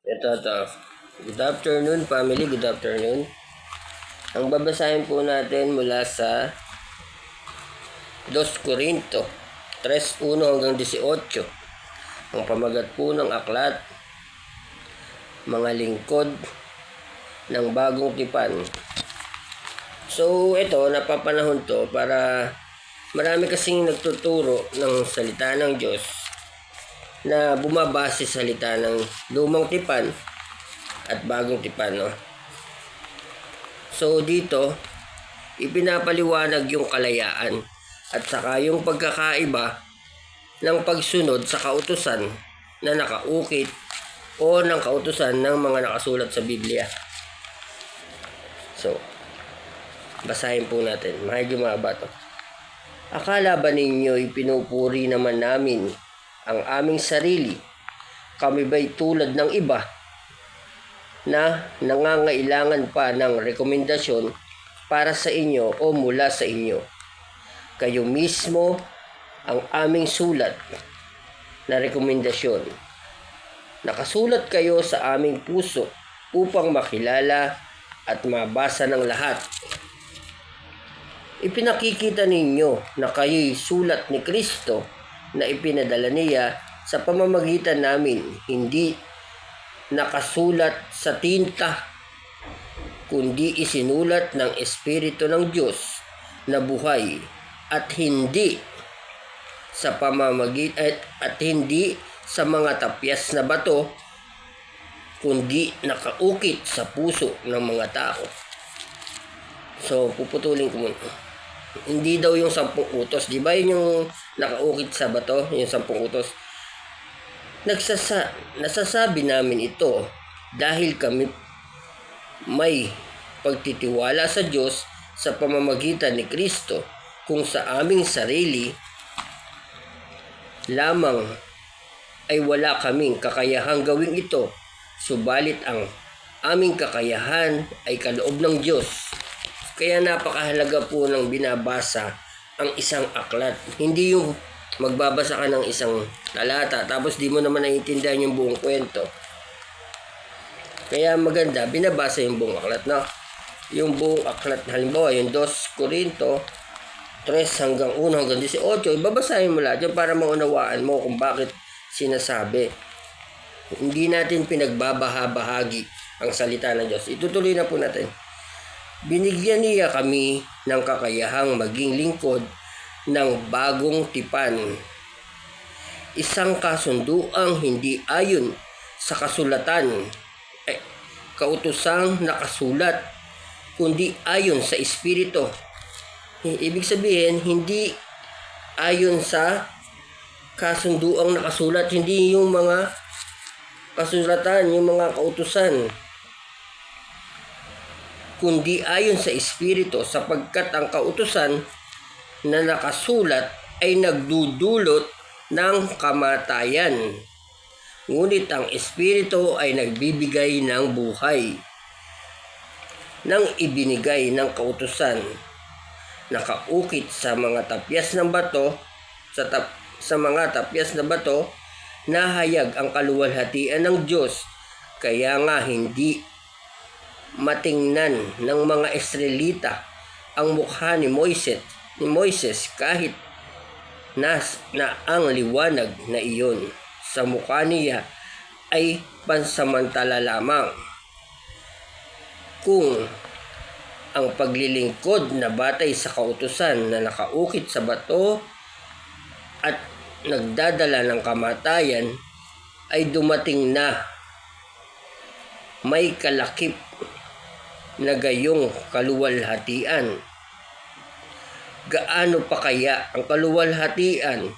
Ito. Good afternoon, family. Good afternoon. Ang babasahin po natin mula sa 2 Corinto 3:1 hanggang 18. Ang pamagat po ng aklat, mga lingkod ng bagong tipan. So, ito, napapanahon to para marami kasing nagtuturo ng salita ng Diyos na bumabase sa salita ng lumang tipan at bagong tipan, no? So, dito, ipinapaliwanag yung kalayaan at saka yung pagkakaiba ng pagsunod sa kautusan na nakaukit o ng kautusan ng mga nakasulat sa Biblia. So, basahin po natin. Medyo mahaba to. Akala ba ninyo'y pinupuri naman namin ang aming sarili? Kami ba'y tulad ng iba na nangangailangan pa ng rekomendasyon para sa inyo o mula sa inyo? Kayo mismo ang aming sulat na rekomendasyon. Nakasulat kayo sa aming puso upang makilala at mabasa ng lahat. Ipinakikita ninyo na kayo'y sulat ni Kristo na ipinadala niya sa pamamagitan namin, hindi nakasulat sa tinta, kundi isinulat ng Espiritu ng Diyos na buhay at hindi sa hindi sa mga tapyas na bato, kundi nakaukit sa puso ng mga tao. So, puputulin ko muna. Hindi daw yung 10 utos. Di ba yun yung nakaukit sa bato? Yung 10 utos. Nasasabi namin ito dahil kami may pagtitiwala sa Diyos sa pamamagitan ni Kristo, kung sa aming sarili lamang ay wala kaming kakayahang gawin ito, subalit ang aming kakayahan ay kaloob ng Diyos. Kaya napakahalaga po ng binabasa ang isang aklat. Hindi yung magbabasa ka ng isang talata tapos di mo naman naiintindihan yung buong kwento. Kaya maganda, binabasa yung buong aklat, no? Yung buong aklat, halimbawa yung 2 Corinto 3 hanggang 1 hanggang 18, babasahin mo lahat yun para maunawaan mo kung bakit sinasabi. Hindi natin pinagbabaha-bahagi ang salita ng Diyos. Itutuloy na po natin. Binigyan niya kami ng kakayahang maging lingkod ng bagong tipan. Isang kasunduang hindi ayon sa kasulatan, kautusang nakasulat, kundi ayon sa Espiritu. Ibig sabihin, hindi ayon sa kasunduang nakasulat, hindi yung mga kasulatan, yung mga kautusan, kundi ayon sa Espiritu, sapagkat ang kautusan na nakasulat ay nagdudulot ng kamatayan, ngunit ang Espiritu ay nagbibigay ng buhay. Nang ibinigay ng kautusan, nakaukit sa mga tapyas ng bato, sa mga tapyas na bato, nahayag ang kaluwalhatian ng Diyos. Kaya nga hindi matingnan ng mga Israelita ang mukha ni Moises kahit na ang liwanag na iyon sa mukha niya ay pansamantala lamang. Kung ang paglilingkod na batay sa kautusan na nakaukit sa bato at nagdadala ng kamatayan ay dumating na, may kalakip na gayong kaluwalhatian. Gaano pa kaya ang kaluwalhatian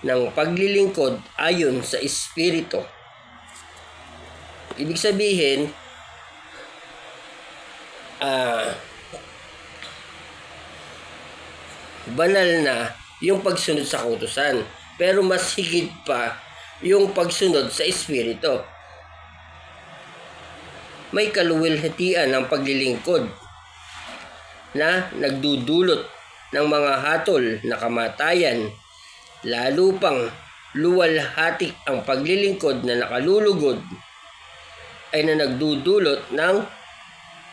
ng paglilingkod ayon sa Espiritu? Ibig sabihin, banal na yung pagsunod sa kautusan, pero mas higit pa yung pagsunod sa Espiritu. May kaluwalhatian ng paglilingkod na nagdudulot ng mga hatol na kamatayan, lalo pang luwalhati ang paglilingkod na nakalulugod ay na nagdudulot ng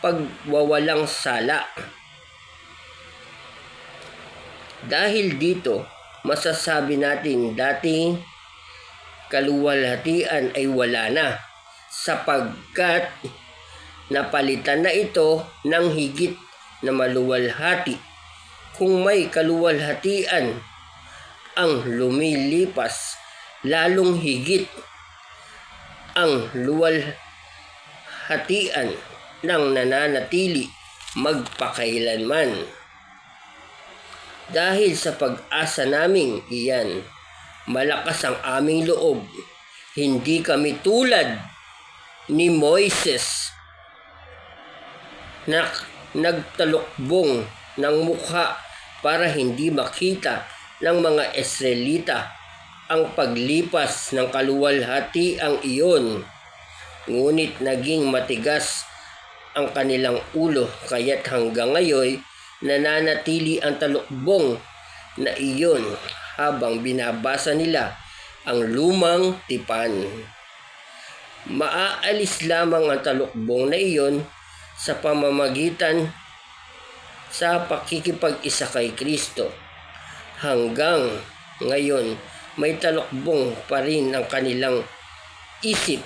pagwawalang sala. Dahil dito, masasabi natin dating kaluwalhatian ay wala na, sapagkat napalitan na ito ng higit na maluwalhati. Kung may kaluwalhatian ang lumilipas, lalong higit ang luwalhatian ng nananatili magpakailanman. Dahil sa pag-asa naming iyan, malakas ang aming loob. Hindi kami tulad ni Moises na nagtalukbong ng mukha para hindi makita ng mga Israelita ang paglipas ng kaluwalhatiang iyon. Ngunit naging matigas ang kanilang ulo, kaya't hanggang ngayon nananatili ang talukbong na iyon habang binabasa nila ang lumang tipan. Maaalis lamang ang talukbong na iyon sa pamamagitan sa pakikipag-isa kay Kristo. Hanggang ngayon, may talukbong pa rin ang kanilang isip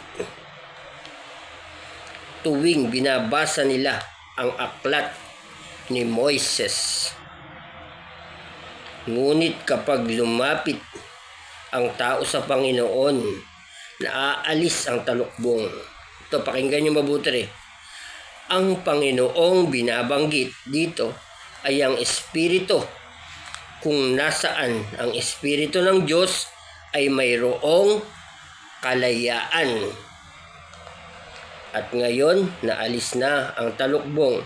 tuwing binabasa nila ang aklat ni Moises. Ngunit kapag lumapit ang tao sa Panginoon, naaalis ang talukbong. Ito, pakinggan niyo mabuti. Ang Panginoong binabanggit dito ay ang Espiritu. Kung nasaan ang Espiritu ng Diyos ay mayroong kalayaan. At ngayon, naalis na ang talukbong.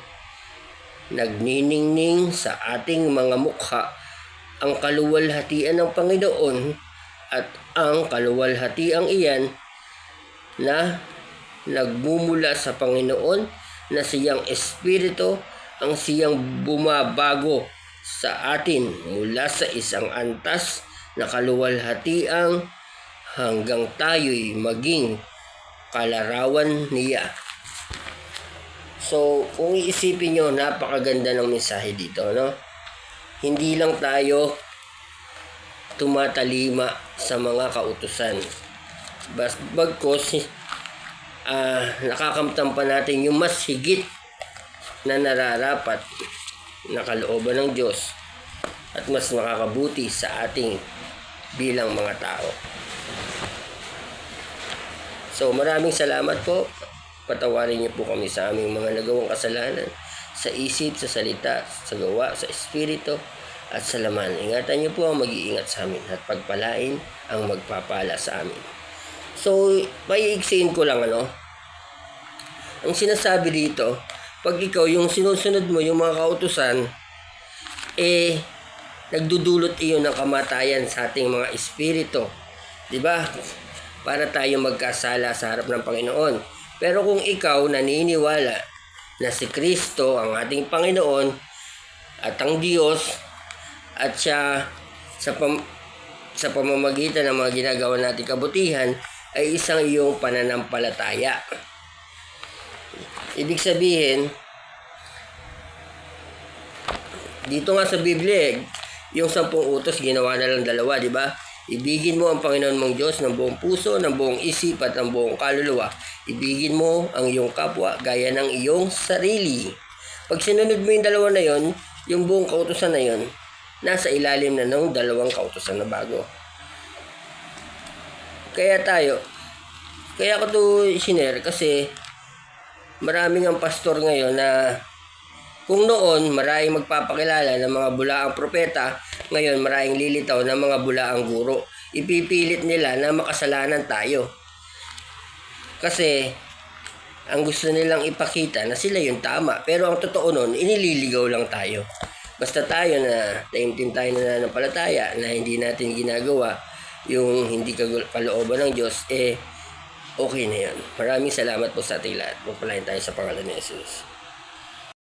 Nagniningning sa ating mga mukha ang kaluwalhatian ng Panginoon, at ang kaluwalhatiang iyan na nagmumula sa Panginoon na siyang Espiritu ang siyang bumabago sa atin mula sa isang antas na kaluwalhatiang hanggang tayo'y maging kalarawan niya. So, kung iisipin nyo, napakaganda ng mensahe dito, no? Hindi lang tayo tumatalima sa mga kautusan. Bagkos, nakakamtan pa natin yung mas higit na nararapat na kalooban ng Diyos at mas makakabuti sa ating bilang mga tao. So, maraming salamat po. Patawarin niyo po kami sa aming mga nagawang kasalanan sa isip, sa salita, sa gawa, sa espiritu, at sa laman. Ingatan niyo po ang mag-iingat sa amin at pagpalain ang magpapala sa amin. So, maiigsiin ko lang ang sinasabi dito, pag ikaw yung sinusunod mo yung mga kautusan, nagdudulot iyon ng kamatayan sa ating mga espiritu. Diba? Para tayo magkasala sa harap ng Panginoon. Pero kung ikaw naniniwala na si Kristo ang ating Panginoon at ang Diyos, at siya sa pamamagitan ng mga ginagawa nating kabutihan ay isang iyong pananampalataya. Ibig sabihin, dito nga sa Biblia, yung 10 utos ginawa na lang 2, di ba? Ibigin mo ang Panginoon mong Diyos ng buong puso, ng buong isip at ng buong kaluluwa. Ibigin mo ang iyong kapwa gaya ng iyong sarili. Pag sinunod mo yung 2 na yon, yung buong kautusan na yon, nasa ilalim na ng 2 kautusan na bago. Kaya ko to isinare kasi maraming ang pastor ngayon na kung noon maraming magpapakilala ng mga bulaang propeta, ngayon maraming lilitaw ng mga bulaang guro. Ipipilit nila na makasalanan tayo. Kasi ang gusto nilang ipakita na sila yung tama. Pero ang totoo nun, inililigaw lang tayo. Basta tayo na taimtim tayo na nananampalataya na hindi natin ginagawa yung hindi kalooban ng Diyos, okay na yan. Maraming salamat po sa ating lahat. Pagpalain tayo sa pangalan ni Jesus.